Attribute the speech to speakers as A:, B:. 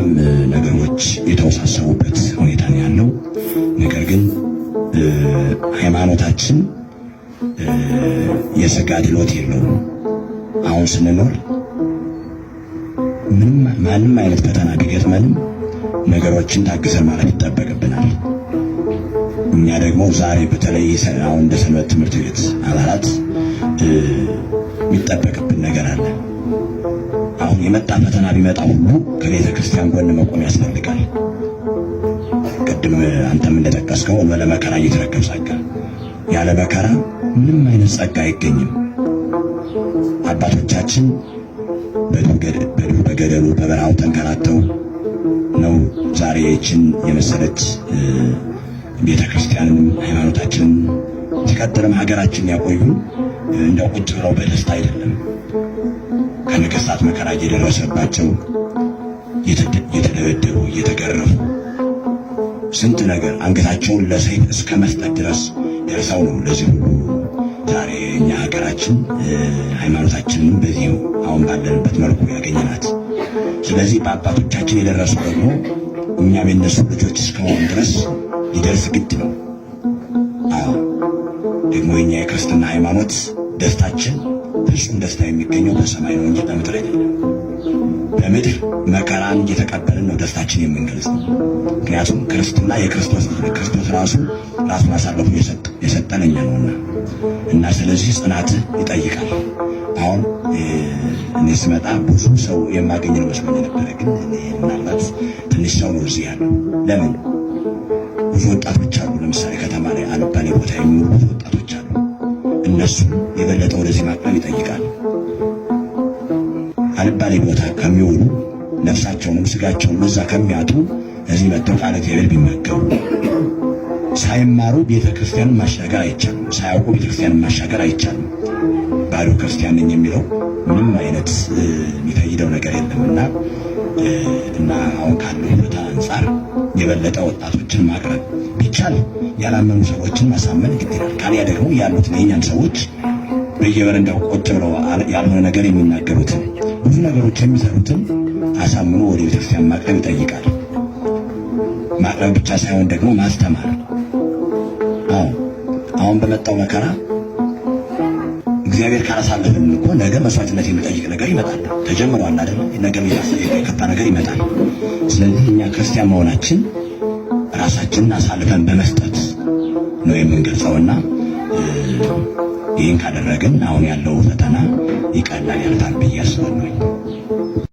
A: በጣም ነገሮች የተወሳሰቡበት ሁኔታ ነው ያለው። ነገር ግን ሃይማኖታችን የሥጋ ድሎት የለውም። አሁን ስንኖር ማንም አይነት ፈተና ቢገጥመንም ነገሮችን ታግሰን ማለት ይጠበቅብናል። እኛ ደግሞ ዛሬ በተለይ አሁን እንደ ሰንበት ትምህርት ቤት አባላት የሚጠበቅብን ነገር አለ። አሁን የመጣ ፈተና ቢመጣ ሁሉ ከቤተ ክርስቲያን ጎን መቆም ያስፈልጋል። ቅድም አንተም እንደጠቀስከው ወለ መከራ እየተረከብ ጸጋ፣ ያለ መከራ ምንም አይነት ጸጋ አይገኝም። አባቶቻችን በዱር በገደሉ በበረሃው ተንከራተው ነው ዛሬ ይህችን የመሰለች ቤተ ክርስቲያንን ሃይማኖታችንን ሲቀጥልም ሀገራችን ያቆዩን እንደው ቁጭ ብለው በደስታ አይደለም። ከነገሥታት መከራ እየደረሰባቸው እየተደበደቡ እየተገረፉ ስንት ነገር አንገታቸውን ለሰይፍ እስከ መስጠት ድረስ ደርሰው ነው ለዚህ ሁሉ ዛሬ እኛ ሀገራችን ሃይማኖታችንን በዚህ አሁን ባለንበት መልኩ ያገኘናት። ስለዚህ በአባቶቻችን የደረሱ ደግሞ እኛም የነሱ ልጆች እስከሆን ድረስ ሊደርስ ግድ ነው። አዎ ደግሞ የኛ የክርስትና ሃይማኖት ደስታችን ፍጹም ደስታ የሚገኘው በሰማይ ነው እንጂ በምድር አይደለም። በምድር መከራን እየተቀበልን ነው ደስታችን የምንገልጸው። ምክንያቱም ክርስትና የክርስቶስ ክርስቶስ ራሱን አሳልፎ የሰጠን እኛ ነውና እና ስለዚህ ጽናት ይጠይቃል። አሁን እኔ ስመጣ ብዙ ሰው የማገኝ ነው መስሎኝ ነበረ፣ ግን ምናልባት ትንሽ ሰው ነው እዚህ ያለው። ለምን ብዙ ወጣቶች አሉ። ለምሳሌ ከተማ ላይ አልባሌ ቦታ የሚውሉ ብዙ ወጣቶች አሉ። እነሱ የበለጠ ወደዚህ ማቅረብ ይጠይቃል። አልባሌ ቦታ ከሚውሉ ነፍሳቸውንም ስጋቸውን እዛ ከሚያጡ እዚህ መጥተው ቃለ እግዚአብሔር ቢመገቡ። ሳይማሩ ቤተ ክርስቲያንን ማሻገር አይቻልም። ሳያውቁ ቤተ ክርስቲያንን ማሻገር አይቻልም። ባዶ ክርስቲያን ነኝ የሚለው ምንም አይነት የሚፈይደው ነገር የለምና እና አሁን ካለው ሁኔታ አንጻር የበለጠ ወጣቶችን ማቅረብ ቢቻል ያላመኑ ሰዎችን ማሳመን ግድ ይላል። ካሊያ ደግሞ ያሉት የእኛን ሰዎች በየበረንዳው ቁጭ ብለው ያልሆነ ነገር የሚናገሩትን ብዙ ነገሮች የሚሰሩትን አሳምኖ ወደ ቤተክርስቲያን ማቅረብ ይጠይቃል። ማቅረብ ብቻ ሳይሆን ደግሞ ማስተማር። አሁን በመጣው መከራ እግዚአብሔር ካላሳለፈን እኮ ነገ መስዋዕትነት የሚጠይቅ ነገር ይመጣል። ተጀምሯል አይደል? ነገ የከፋ ነገር ይመጣል። ስለዚህ እኛ ክርስቲያን መሆናችን ራሳችንን አሳልፈን በመስጠት ነው የምንገልጸውና ይህን ካደረግን አሁን ያለው ፈተና ይቀላል፣ ያልፋል ብዬ አስባለሁ።